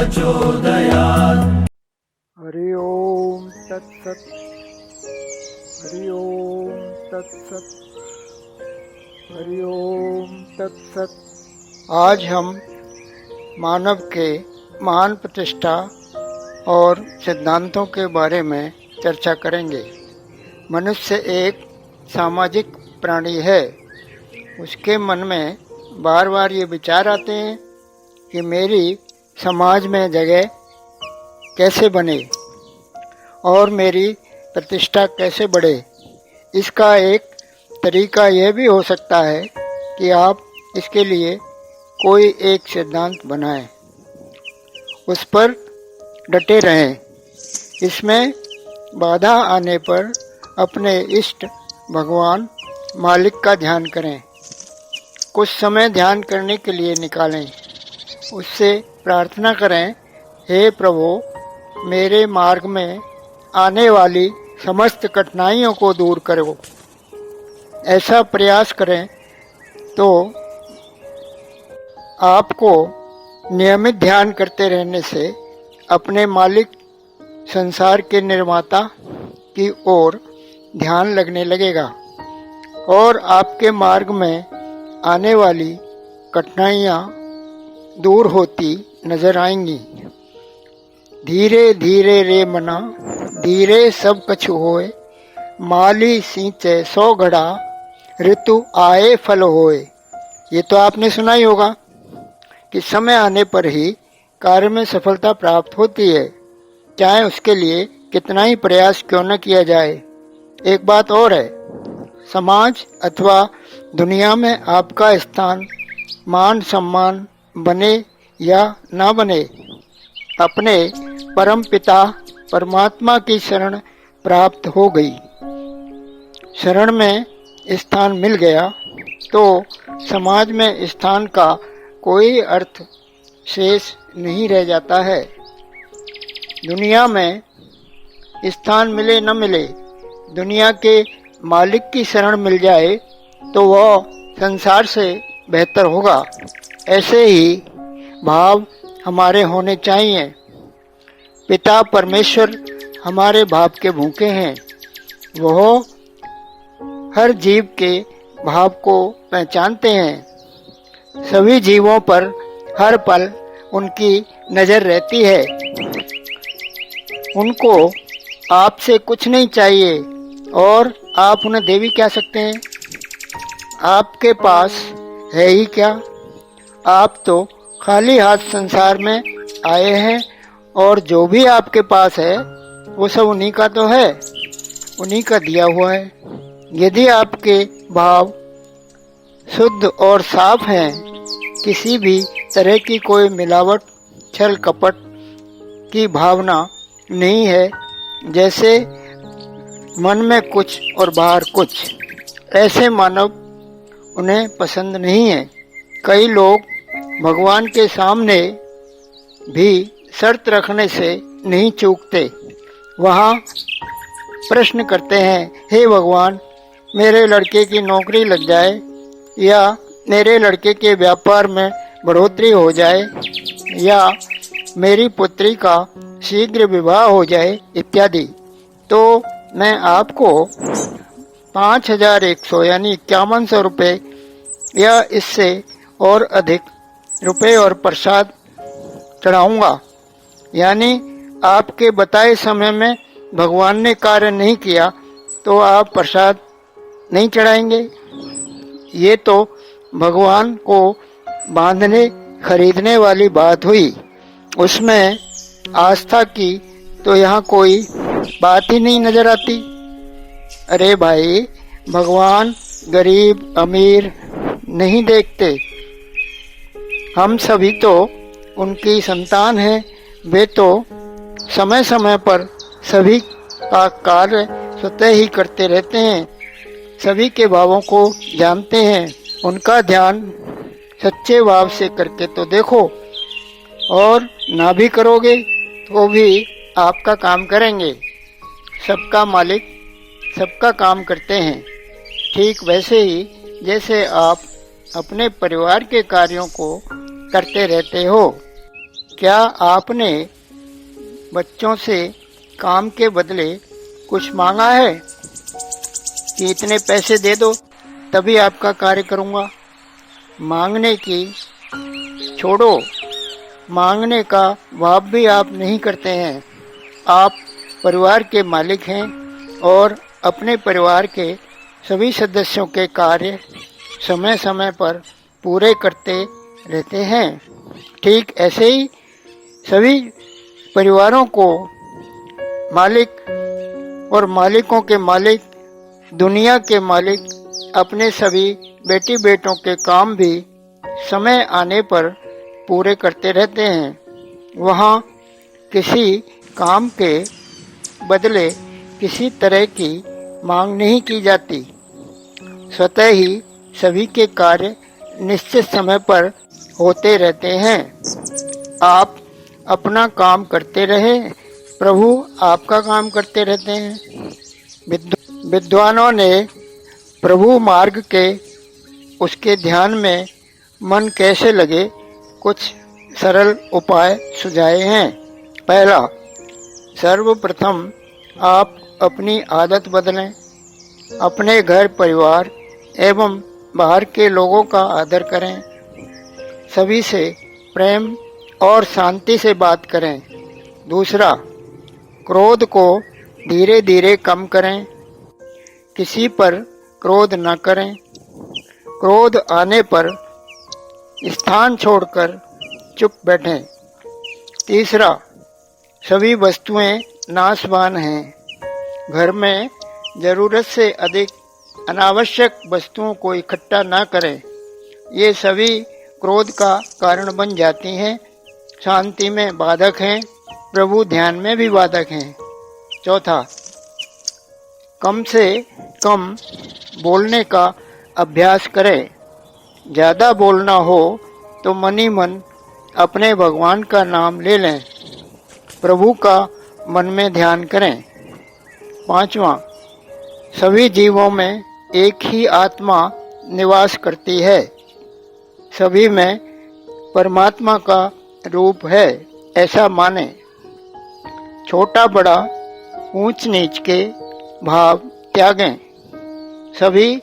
प्रचोदयात्। हरि ओम तत्सत्। हरि ओम तत्सत्। हरि ओम तत्सत्। आज हम मानव के महान प्रतिष्ठा और सिद्धांतों के बारे में चर्चा करेंगे। मनुष्य एक सामाजिक प्राणी है। उसके मन में बार बार ये विचार आते हैं कि मेरी समाज में जगह कैसे बने और मेरी प्रतिष्ठा कैसे बढ़े। इसका एक तरीका यह भी हो सकता है कि आप इसके लिए कोई एक सिद्धांत बनाएं, उस पर डटे रहें। इसमें बाधा आने पर अपने इष्ट भगवान मालिक का ध्यान करें। कुछ समय ध्यान करने के लिए निकालें। उससे प्रार्थना करें, हे प्रभु, मेरे मार्ग में आने वाली समस्त कठिनाइयों को दूर करो। ऐसा प्रयास करें तो आपको नियमित ध्यान करते रहने से अपने मालिक, संसार के निर्माता की ओर ध्यान लगने लगेगा और आपके मार्ग में आने वाली कठिनाइयाँ दूर होती नजर आएंगी। धीरे धीरे रे मना, धीरे सब कछु होए, माली सींचे 100 घड़ा, ऋतु आए फल होए। ये तो आपने सुना ही होगा कि समय आने पर ही कार्य में सफलता प्राप्त होती है, चाहे उसके लिए कितना ही प्रयास क्यों न किया जाए। एक बात और है, समाज अथवा दुनिया में आपका स्थान, मान सम्मान बने या ना बने, अपने परम पिता परमात्मा की शरण प्राप्त हो गई, शरण में स्थान मिल गया तो समाज में स्थान का कोई अर्थ शेष नहीं रह जाता है। दुनिया में स्थान मिले न मिले, दुनिया के मालिक की शरण मिल जाए तो वह संसार से बेहतर होगा। ऐसे ही भाव हमारे होने चाहिए। पिता परमेश्वर हमारे भाव के भूखे हैं। वह हर जीव के भाव को पहचानते हैं। सभी जीवों पर हर पल उनकी नजर रहती है। उनको आपसे कुछ नहीं चाहिए और आप उन्हें दे भी क्या सकते हैं। आपके पास है ही क्या। आप तो खाली हाथ संसार में आए हैं और जो भी आपके पास है वो सब उन्हीं का तो है, उन्हीं का दिया हुआ है। यदि आपके भाव शुद्ध और साफ हैं, किसी भी तरह की कोई मिलावट, छल कपट की भावना नहीं है, जैसे मन में कुछ और बाहर कुछ, ऐसे मानव उन्हें पसंद नहीं है। कई लोग भगवान के सामने भी शर्त रखने से नहीं चूकते। वहाँ प्रश्न करते हैं, हे भगवान, मेरे लड़के की नौकरी लग जाए या मेरे लड़के के व्यापार में बढ़ोतरी हो जाए या मेरी पुत्री का शीघ्र विवाह हो जाए इत्यादि, तो मैं आपको 5100 यानी 5100 रुपये या इससे और अधिक रुपए और प्रसाद चढ़ाऊंगा। यानी आपके बताए समय में भगवान ने कार्य नहीं किया तो आप प्रसाद नहीं चढ़ाएंगे। ये तो भगवान को बांधने खरीदने वाली बात हुई। उसमें आस्था की तो यहाँ कोई बात ही नहीं नजर आती। अरे भाई, भगवान गरीब अमीर नहीं देखते। हम सभी तो उनकी संतान हैं। वे तो समय समय पर सभी का कार्य स्वतः ही करते रहते हैं, सभी के भावों को जानते हैं। उनका ध्यान सच्चे भाव से करके तो देखो, और ना भी करोगे तो भी आपका काम करेंगे। सबका मालिक सबका काम करते हैं। ठीक वैसे ही जैसे आप अपने परिवार के कार्यों को करते रहते हो। क्या आपने बच्चों से काम के बदले कुछ मांगा है कि इतने पैसे दे दो तभी आपका कार्य करूँगा? मांगने की छोड़ो, मांगने का भाव भी आप नहीं करते हैं। आप परिवार के मालिक हैं और अपने परिवार के सभी सदस्यों के कार्य समय समय पर पूरे करते रहते हैं। ठीक ऐसे ही सभी परिवारों को मालिक और मालिकों के मालिक, दुनिया के मालिक अपने सभी बेटी बेटों के काम भी समय आने पर पूरे करते रहते हैं। वहाँ किसी काम के बदले किसी तरह की मांग नहीं की जाती। स्वतः ही सभी के कार्य निश्चित समय पर होते रहते हैं। आप अपना काम करते रहे, प्रभु आपका काम करते रहते हैं। विद्वानों ने प्रभु मार्ग के उसके ध्यान में मन कैसे लगे कुछ सरल उपाय सुझाए हैं। पहला, सर्वप्रथम आप अपनी आदत बदलें। अपने घर परिवार एवं बाहर के लोगों का आदर करें। सभी से प्रेम और शांति से बात करें। दूसरा, क्रोध को धीरे धीरे कम करें। किसी पर क्रोध न करें। क्रोध आने पर स्थान छोड़कर चुप बैठें। तीसरा, सभी वस्तुएं नाशवान हैं। घर में जरूरत से अधिक अनावश्यक वस्तुओं को इकट्ठा न करें। ये सभी क्रोध का कारण बन जाती हैं, शांति में बाधक हैं, प्रभु ध्यान में भी बाधक हैं। चौथा, कम से कम बोलने का अभ्यास करें। ज़्यादा बोलना हो तो मन ही मन अपने भगवान का नाम ले लें। प्रभु का मन में ध्यान करें। पांचवा, सभी जीवों में एक ही आत्मा निवास करती है। सभी में परमात्मा का रूप है, ऐसा माने। छोटा बड़ा ऊंच नीच के भाव त्यागें। सभी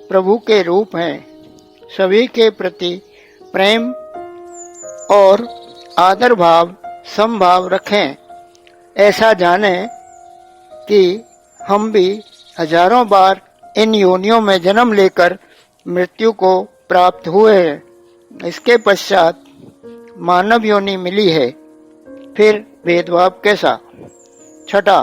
प्रभु के रूप हैं। सभी के प्रति प्रेम और आदर भाव समभाव रखें। ऐसा जानें कि हम भी हजारों बार इन योनियों में जन्म लेकर मृत्यु को प्राप्त हुए हैं। इसके पश्चात मानव योनि मिली है, फिर भेदभाव कैसा? छठा,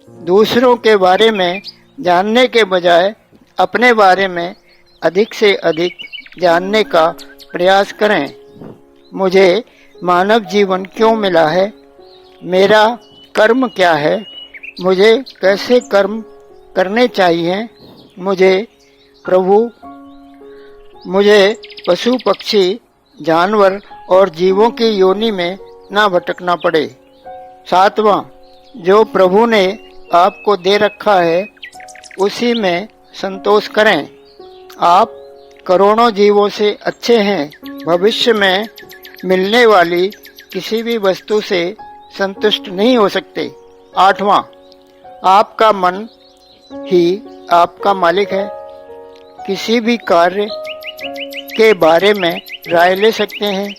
दूसरों के बारे में जानने के बजाय अपने बारे में अधिक से अधिक जानने का प्रयास करें। मुझे मानव जीवन क्यों मिला है? मेरा कर्म क्या है? मुझे कैसे कर्म करने चाहिए? मुझे पशु पक्षी जानवर और जीवों की योनि में ना भटकना पड़े। सातवां, जो प्रभु ने आपको दे रखा है उसी में संतोष करें। आप करोड़ों जीवों से अच्छे हैं। भविष्य में मिलने वाली किसी भी वस्तु से संतुष्ट नहीं हो सकते। आठवां, आपका मन ही आपका मालिक है। किसी भी कार्य के बारे में राय ले सकते हैं।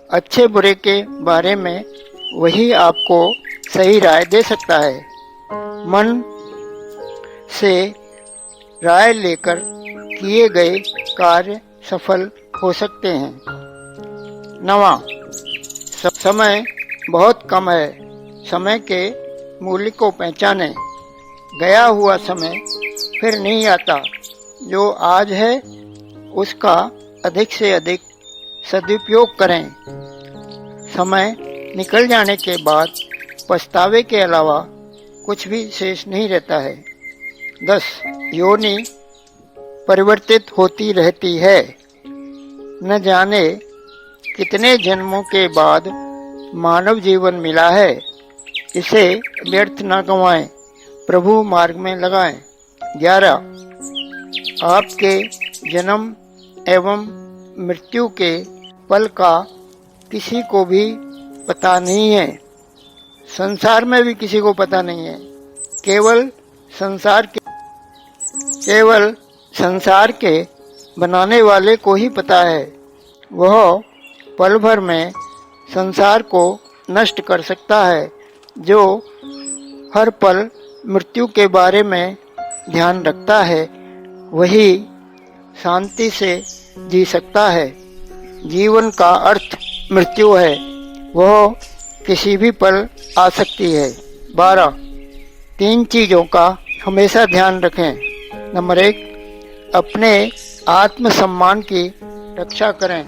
अच्छे बुरे के बारे में वही आपको सही राय दे सकता है। मन से राय लेकर किए गए कार्य सफल हो सकते हैं। नवा, समय बहुत कम है। समय के मूल्य को पहचानें। गया हुआ समय फिर नहीं आता। जो आज है उसका अधिक से अधिक सदुपयोग करें। समय निकल जाने के बाद पछतावे के अलावा कुछ भी शेष नहीं रहता है। 10, योनि परिवर्तित होती रहती है। न जाने कितने जन्मों के बाद मानव जीवन मिला है। इसे व्यर्थ न गंवाएं, प्रभु मार्ग में लगाएं। 11, आपके जन्म एवं मृत्यु के पल का किसी को भी पता नहीं है, संसार में भी किसी को पता नहीं है। केवल संसार के बनाने वाले को ही पता है। वह पल भर में संसार को नष्ट कर सकता है। जो हर पल मृत्यु के बारे में ध्यान रखता है वही शांति से जी सकता है। जीवन का अर्थ मृत्यु है, वह किसी भी पल आ सकती है। 12. 3 चीज़ों का हमेशा ध्यान रखें। नंबर 1, अपने आत्मसम्मान की रक्षा करें।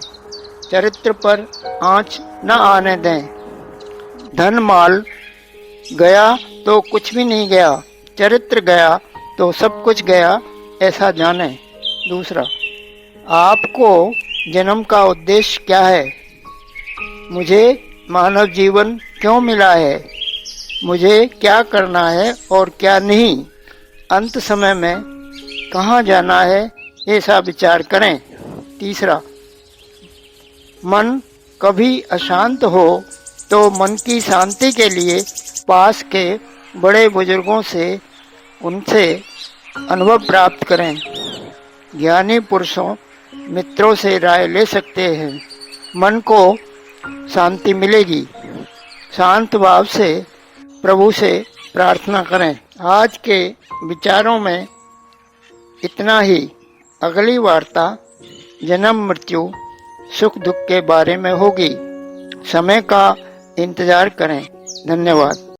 चरित्र पर आँच न आने दें। धन माल गया तो कुछ भी नहीं गया, चरित्र गया तो सब कुछ गया, ऐसा जाने। दूसरा, आपको जन्म का उद्देश्य क्या है? मुझे मानव जीवन क्यों मिला है? मुझे क्या करना है और क्या नहीं? अंत समय में कहाँ जाना है, ऐसा विचार करें। तीसरा, मन कभी अशांत हो तो मन की शांति के लिए पास के बड़े बुजुर्गों से उनसे अनुभव प्राप्त करें। ज्ञानी पुरुषों मित्रों से राय ले सकते हैं। मन को शांति मिलेगी। शांत भाव से प्रभु से प्रार्थना करें। आज के विचारों में इतना ही। अगली वार्ता जन्म मृत्यु सुख दुख के बारे में होगी। समय का इंतजार करें। धन्यवाद।